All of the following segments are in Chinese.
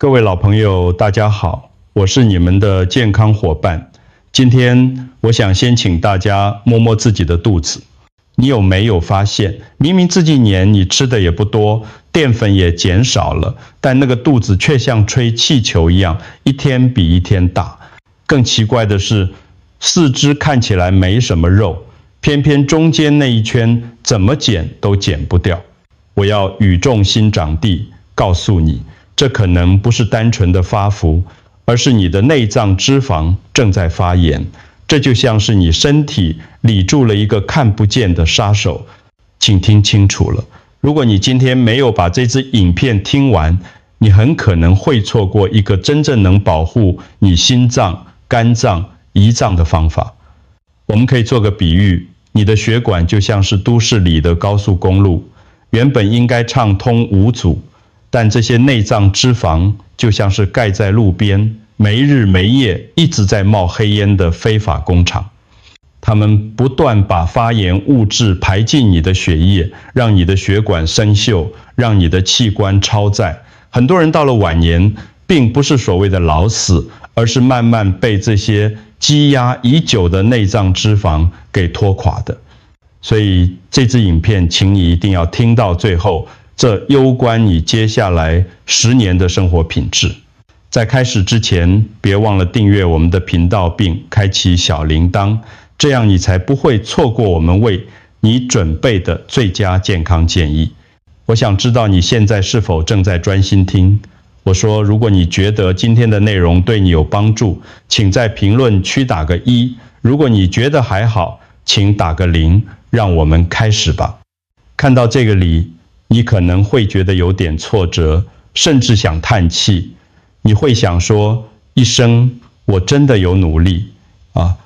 各位老朋友，大家好，我是你们的健康伙伴。今天我想先请大家摸摸自己的肚子，你有没有发现，明明这几年你吃的也不多，淀粉也减少了，但那个肚子却像吹气球一样，一天比一天大。更奇怪的是，四肢看起来没什么肉，偏偏中间那一圈怎么减都减不掉。我要语重心长地告诉你，这可能不是单纯的发福，而是你的内脏脂肪正在发炎。这就像是你身体理住了一个看不见的杀手。请听清楚了，如果你今天没有把这支影片听完，你很可能会错过一个真正能保护你心脏、肝脏、胰脏的方法。我们可以做个比喻，你的血管就像是都市里的高速公路，原本应该畅通无阻，但这些内脏脂肪就像是盖在路边，没日没夜一直在冒黑烟的非法工厂。他们不断把发炎物质排进你的血液，让你的血管生锈，让你的器官超载。很多人到了晚年，并不是所谓的老死，而是慢慢被这些积压已久的内脏脂肪给拖垮的。所以这支影片请你一定要听到最后，这攸关你接下来10年的生活品质。在开始之前，别忘了订阅我们的频道并开启小铃铛，这样你才不会错过我们为你准备的最佳健康建议。我想知道你现在是否正在专心听。我说，如果你觉得今天的内容对你有帮助，请在评论区打个1；如果你觉得还好，请打个0。让我们开始吧。看到这个里，你可能会觉得有点挫折，甚至想叹气。你会想说，一生我真的有努力啊！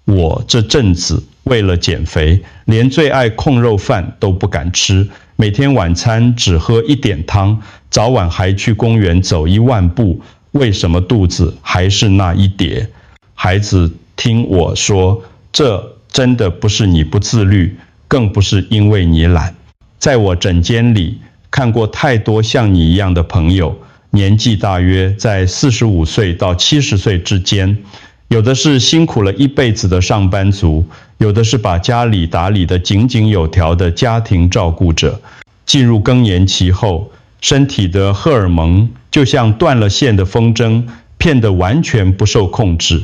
我这阵子为了减肥，连最爱控肉饭都不敢吃，每天晚餐只喝1点汤，早晚还去公园走1万步，为什么肚子还是那一叠？孩子，听我说，这真的不是你不自律，更不是因为你懒。在我诊间里看过太多像你一样的朋友，年纪大约在45岁到70岁之间，有的是辛苦了一辈子的上班族，有的是把家里打理得井井有条的家庭照顾者。进入更年期后，身体的荷尔蒙就像断了线的风筝，变得完全不受控制。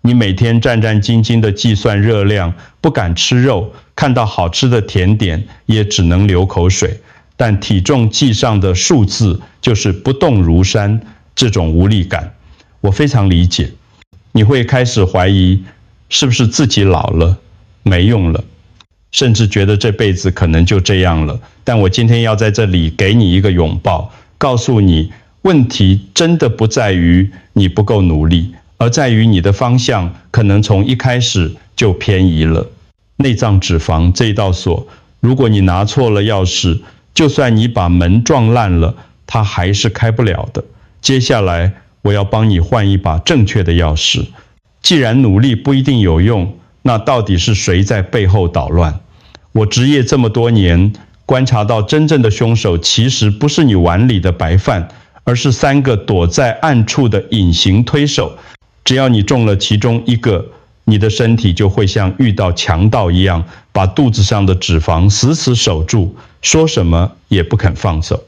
你每天战战兢兢地计算热量，不敢吃肉，看到好吃的甜点也只能流口水，但体重计上的数字就是不动如山，这种无力感，我非常理解。你会开始怀疑，是不是自己老了，没用了，甚至觉得这辈子可能就这样了。但我今天要在这里给你一个拥抱，告诉你，问题真的不在于你不够努力，而在于你的方向可能从一开始就偏移了。内脏脂肪这一道锁，如果你拿错了钥匙，就算你把门撞烂了，它还是开不了的。接下来我要帮你换一把正确的钥匙。既然努力不一定有用，那到底是谁在背后捣乱？我执业这么多年，观察到真正的凶手其实不是你碗里的白饭，而是3个躲在暗处的隐形推手。只要你中了其中一个，你的身体就会像遇到强盗一样，把肚子上的脂肪死死守住，说什么也不肯放手。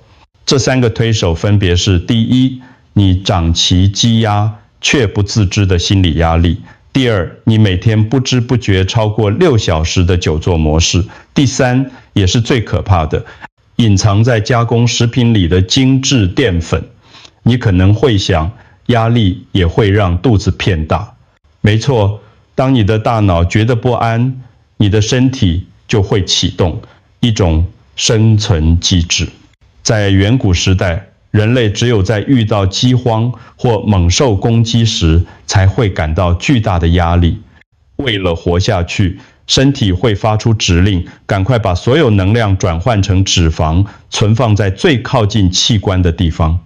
这3个推手分别是：第一，你长期积压却不自知的心理压力；第二，你每天不知不觉超过6小时的久坐模式；第三，也是最可怕的，隐藏在加工食品里的精致淀粉。你可能会想，压力也会让肚子变大。没错，当你的大脑觉得不安，你的身体就会启动一种生存机制。在远古时代，人类只有在遇到饥荒或猛兽攻击时，才会感到巨大的压力。为了活下去，身体会发出指令，赶快把所有能量转换成脂肪，存放在最靠近器官的地方，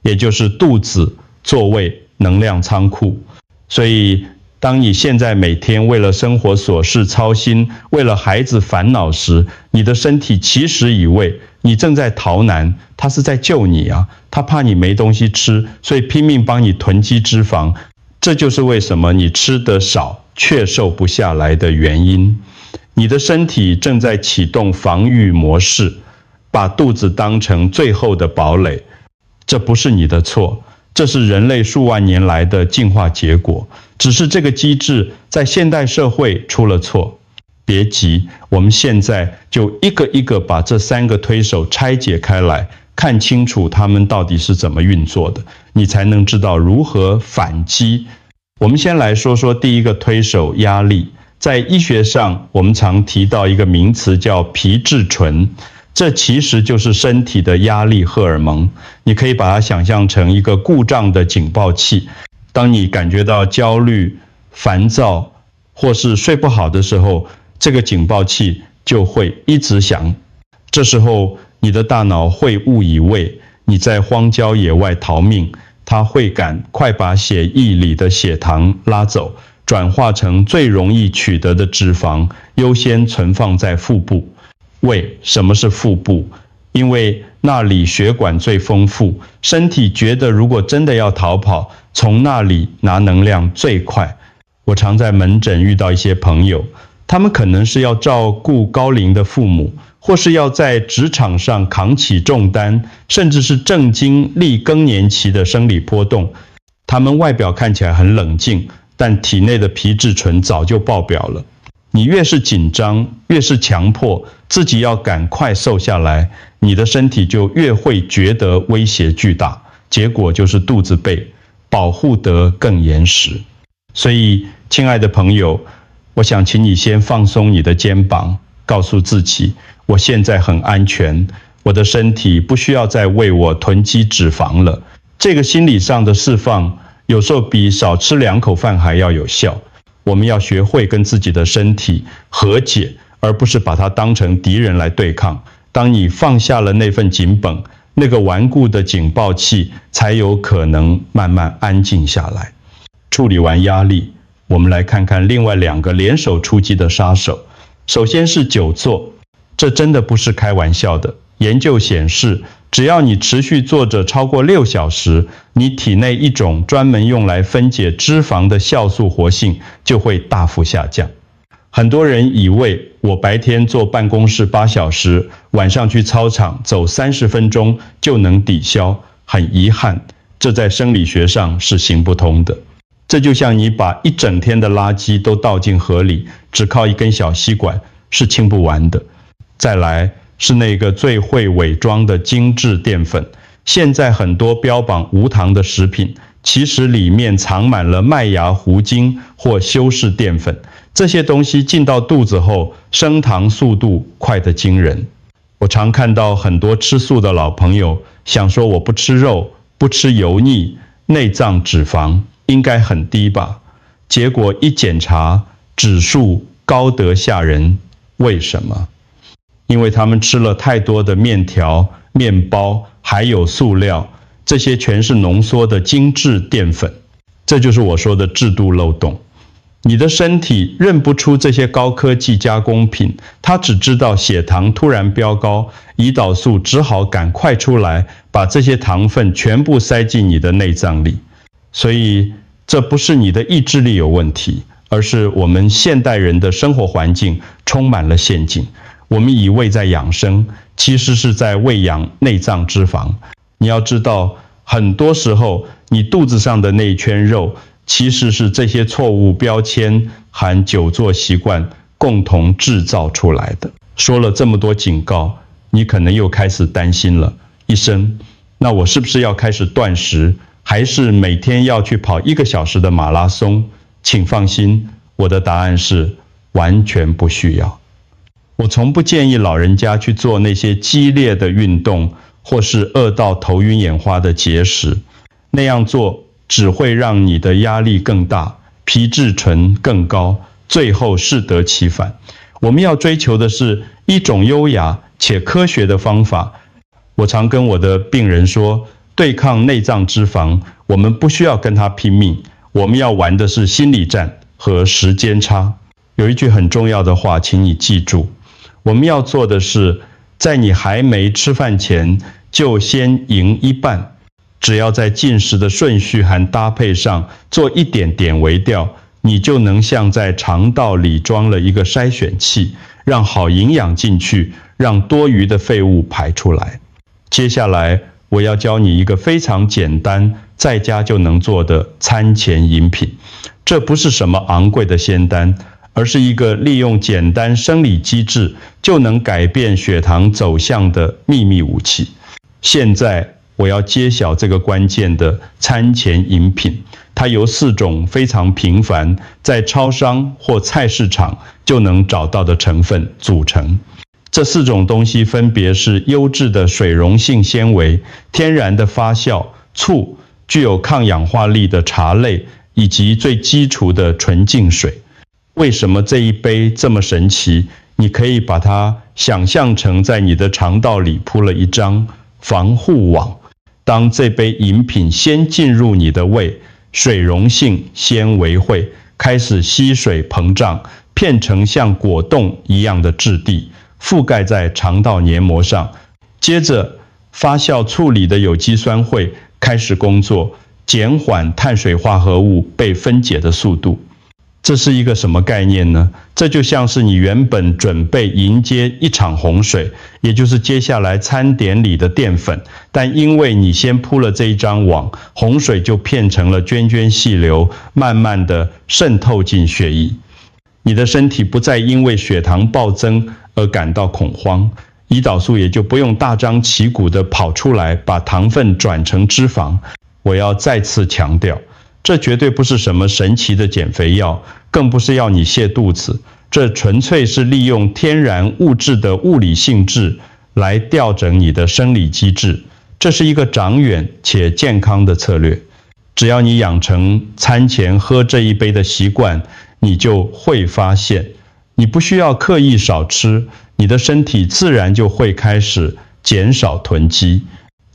也就是肚子、座位、能量仓库。所以当你现在每天为了生活琐事操心，为了孩子烦恼时，你的身体其实以为你正在逃难，他是在救你啊，他怕你没东西吃，所以拼命帮你囤积脂肪。这就是为什么你吃得少却瘦不下来的原因。你的身体正在启动防御模式，把肚子当成最后的堡垒。这不是你的错，这是人类数万年来的进化结果，只是这个机制在现代社会出了错。别急，我们现在就一个一个把这3个推手拆解开来，看清楚它们到底是怎么运作的，你才能知道如何反击。我们先来说说第一个推手，压力。在医学上，我们常提到一个名词叫皮质醇，这其实就是身体的压力荷尔蒙。你可以把它想象成一个故障的警报器。当你感觉到焦虑、烦躁或是睡不好的时候，这个警报器就会一直响。这时候你的大脑会误以为你在荒郊野外逃命，它会赶快把血液里的血糖拉走，转化成最容易取得的脂肪，优先存放在腹部。为什么是腹部？因为那里血管最丰富，身体觉得如果真的要逃跑，从那里拿能量最快。我常在门诊遇到一些朋友，他们可能是要照顾高龄的父母，或是要在职场上扛起重担，甚至是正经历更年期的生理波动。他们外表看起来很冷静，但体内的皮质醇早就爆表了。你越是紧张，越是强迫自己要赶快瘦下来，你的身体就越会觉得威胁巨大，结果就是肚子背，保护得更严实。所以，亲爱的朋友，我想请你先放松你的肩膀，告诉自己，我现在很安全，我的身体不需要再为我囤积脂肪了。这个心理上的释放，有时候比少吃2口饭还要有效。我们要学会跟自己的身体和解，而不是把它当成敌人来对抗。当你放下了那份紧绷，那个顽固的警报器才有可能慢慢安静下来。处理完压力，我们来看看另外2个联手出击的杀手。首先是久坐，这真的不是开玩笑的。研究显示，只要你持续坐着超过6小时，你体内一种专门用来分解脂肪的酵素活性就会大幅下降。很多人以为我白天坐办公室8小时，晚上去操场走30分钟就能抵消。很遗憾，这在生理学上是行不通的。这就像你把一整天的垃圾都倒进河里，只靠一根小吸管是清不完的。再来是那个最会伪装的精致淀粉。现在很多标榜无糖的食品，其实里面藏满了麦芽糊精或修饰淀粉。这些东西进到肚子后，升糖速度快得惊人。我常看到很多吃素的老朋友想说，我不吃肉，不吃油腻，内脏脂肪应该很低吧？结果一检查，指数高得吓人。为什么？因为他们吃了太多的面条、面包，还有塑料，这些全是浓缩的精致淀粉。这就是我说的制度漏洞。你的身体认不出这些高科技加工品，它只知道血糖突然飙高，胰岛素只好赶快出来，把这些糖分全部塞进你的内脏里。所以这不是你的意志力有问题，而是我们现代人的生活环境充满了陷阱。我们以为在养生，其实是在喂养内脏脂肪。你要知道，很多时候你肚子上的那一圈肉，其实是这些错误标签含久坐习惯共同制造出来的。说了这么多警告，你可能又开始担心了，医生，那我是不是要开始断食，还是每天要去跑1个小时的马拉松？请放心，我的答案是完全不需要。我从不建议老人家去做那些激烈的运动，或是饿到头晕眼花的节食。那样做只会让你的压力更大，皮质醇更高，最后适得其反。我们要追求的是一种优雅且科学的方法。我常跟我的病人说，对抗内脏脂肪，我们不需要跟他拼命，我们要玩的是心理战、和时间差。有一句很重要的话，请你记住，我们要做的是，在你还没吃饭前，就先赢一半。只要在进食的顺序和搭配上做一点点微调，你就能像在肠道里装了一个筛选器，让好营养进去，让多余的废物排出来。接下来我要教你一个非常简单，在家就能做的餐前饮品。这不是什么昂贵的仙丹，而是一个利用简单生理机制就能改变血糖走向的秘密武器。现在我要揭晓这个关键的餐前饮品，它由4种非常平凡，在超商或菜市场就能找到的成分组成。这4种东西分别是优质的水溶性纤维、天然的发酵、醋、具有抗氧化力的茶类，以及最基础的纯净水。为什么这一杯这么神奇？你可以把它想象成在你的肠道里铺了一张防护网。当这杯饮品先进入你的胃，水溶性纤维会开始吸水膨胀，变成像果冻一样的质地，覆盖在肠道黏膜上。接着，发酵处理的有机酸会开始工作，减缓碳水化合物被分解的速度。这是一个什么概念呢？这就像是你原本准备迎接一场洪水，也就是接下来餐点里的淀粉，但因为你先铺了这一张网，洪水就变成了涓涓细流，慢慢的渗透进血液。你的身体不再因为血糖暴增而感到恐慌，胰岛素也就不用大张旗鼓的跑出来，把糖分转成脂肪。我要再次强调，这绝对不是什么神奇的减肥药，更不是要你泻肚子，这纯粹是利用天然物质的物理性质来调整你的生理机制。这是一个长远且健康的策略。只要你养成餐前喝这一杯的习惯，你就会发现，你不需要刻意少吃，你的身体自然就会开始减少囤积。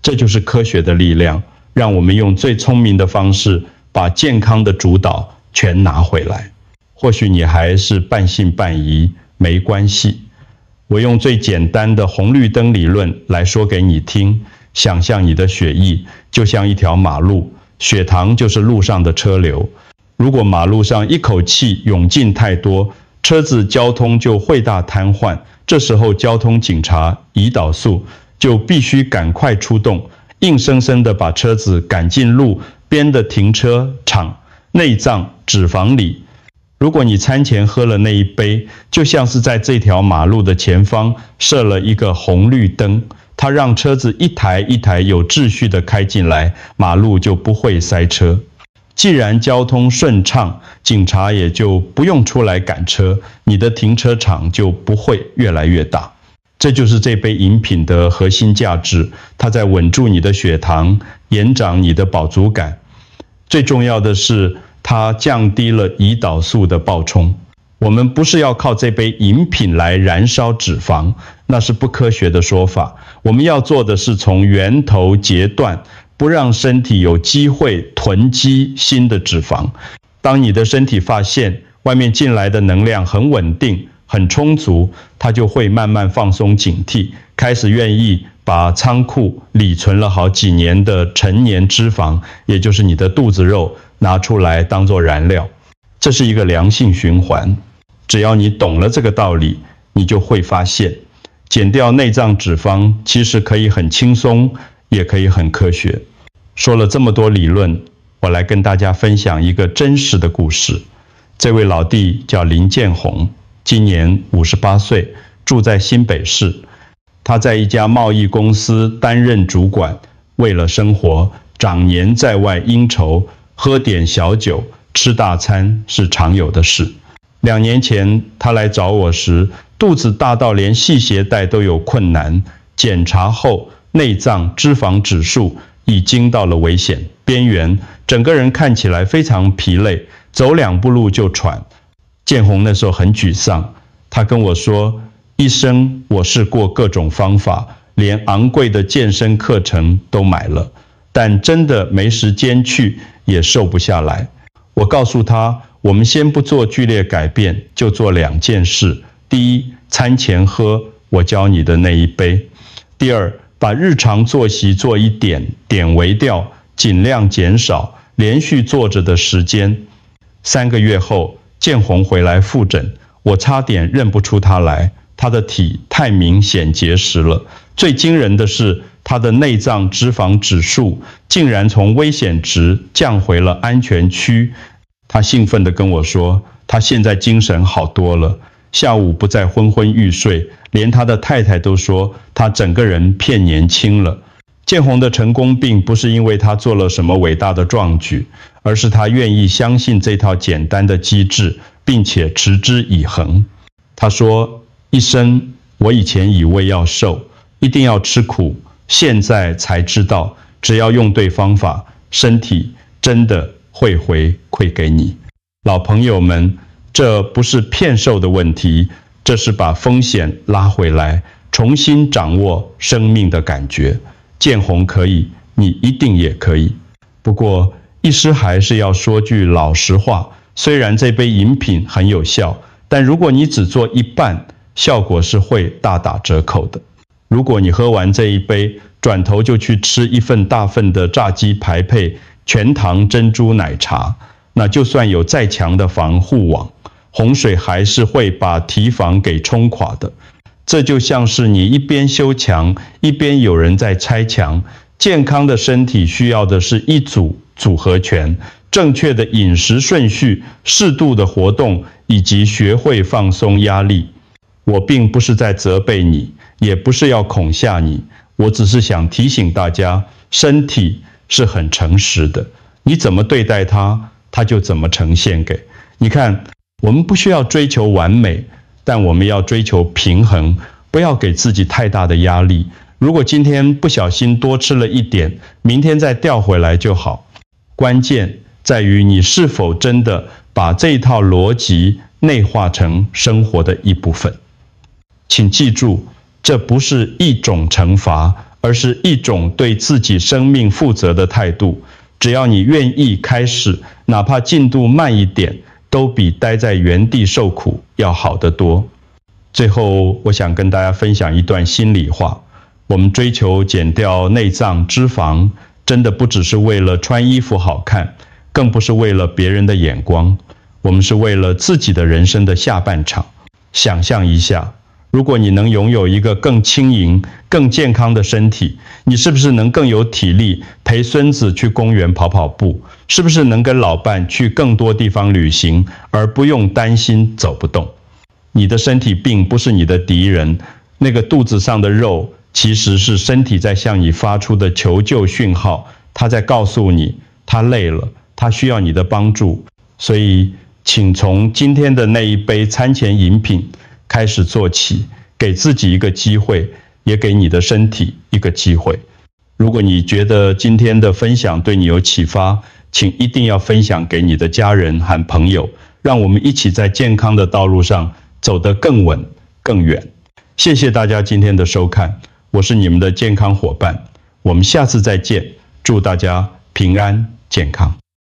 这就是科学的力量，让我们用最聪明的方式把健康的主导全拿回来。或许你还是半信半疑，没关系。我用最简单的红绿灯理论来说给你听。想象你的血液就像一条马路，血糖就是路上的车流。如果马路上一口气涌进太多，车子交通就会大瘫痪。这时候交通警察胰岛素就必须赶快出动，硬生生的把车子赶进路边的停车场、内脏、脂肪里。如果你餐前喝了那一杯，就像是在这条马路的前方设了一个红绿灯，它让车子一台一台有秩序的开进来，马路就不会塞车。既然交通顺畅，警察也就不用出来赶车，你的停车场就不会越来越大。这就是这杯饮品的核心价值，它在稳住你的血糖，延长你的饱足感。最重要的是，它降低了胰岛素的暴冲。我们不是要靠这杯饮品来燃烧脂肪，那是不科学的说法。我们要做的是从源头截断，不让身体有机会囤积新的脂肪。当你的身体发现外面进来的能量很稳定、很充足，它就会慢慢放松警惕，开始愿意把仓库里存了好几年的陈年脂肪，也就是你的肚子肉，拿出来当作燃料。这是一个良性循环。只要你懂了这个道理，你就会发现，减掉内脏脂肪其实可以很轻松，也可以很科学。说了这么多理论，我来跟大家分享一个真实的故事。这位老弟叫林建宏，今年58岁，住在新北市。他在一家贸易公司担任主管，为了生活，长年在外应酬，喝点小酒，吃大餐是常有的事。2年前他来找我时，肚子大到连系鞋带都有困难，检查后内脏脂肪指数已经到了危险边缘，整个人看起来非常疲累，走2步路就喘。建宏那时候很沮丧，他跟我说，医生，我试过各种方法，连昂贵的健身课程都买了，但真的没时间去，也瘦不下来。我告诉他，我们先不做剧烈改变，就做2件事。第一，餐前喝我教你的那一杯。第二，把日常作息做一点为调，尽量减少连续坐着的时间。3个月后，建宏回来复诊，我差点认不出他来，他的体太明显结实了。最惊人的是，他的内脏脂肪指数竟然从危险值降回了安全区。他兴奋地跟我说，他现在精神好多了，下午不再昏昏欲睡，连他的太太都说他整个人变年轻了。建宏的成功并不是因为他做了什么伟大的壮举，而是他愿意相信这套简单的机制，并且持之以恒。他说，医生，我以前以为要瘦，一定要吃苦，现在才知道，只要用对方法，身体真的会回馈给你。老朋友们，这不是骗瘦的问题，这是把风险拉回来，重新掌握生命的感觉。建宏可以，你一定也可以。不过，医师还是要说句老实话，虽然这杯饮品很有效，但如果你只做一半，效果是会大打折扣的。如果你喝完这一杯，转头就去吃一份大份的炸鸡排配全糖珍珠奶茶，那就算有再强的防护网，洪水还是会把堤防给冲垮的。这就像是你一边修墙，一边有人在拆墙。健康的身体需要的是一组组合拳，正确的饮食顺序，适度的活动，以及学会放松压力。我并不是在责备你，也不是要恐吓你，我只是想提醒大家，身体是很诚实的，你怎么对待它，它就怎么呈现给你看。我们不需要追求完美，但我们要追求平衡，不要给自己太大的压力。如果今天不小心多吃了一点，明天再调回来就好。关键在于你是否真的把这一套逻辑内化成生活的一部分。请记住，这不是一种惩罚，而是一种对自己生命负责的态度。只要你愿意开始，哪怕进度慢一点，都比待在原地受苦要好得多。最后，我想跟大家分享一段心里话。我们追求减掉内脏脂肪，真的不只是为了穿衣服好看，更不是为了别人的眼光，我们是为了自己的人生的下半场。想象一下，如果你能拥有一个更轻盈、更健康的身体，你是不是能更有体力陪孙子去公园跑跑步？是不是能跟老伴去更多地方旅行，而不用担心走不动？你的身体并不是你的敌人，那个肚子上的肉其实是身体在向你发出的求救讯号，它在告诉你，它累了，它需要你的帮助。所以，请从今天的那一杯餐前饮品开始做起，给自己一个机会，也给你的身体一个机会。如果你觉得今天的分享对你有启发，请一定要分享给你的家人和朋友，让我们一起在健康的道路上走得更稳、更远。谢谢大家今天的收看，我是你们的健康伙伴，我们下次再见，祝大家平安健康。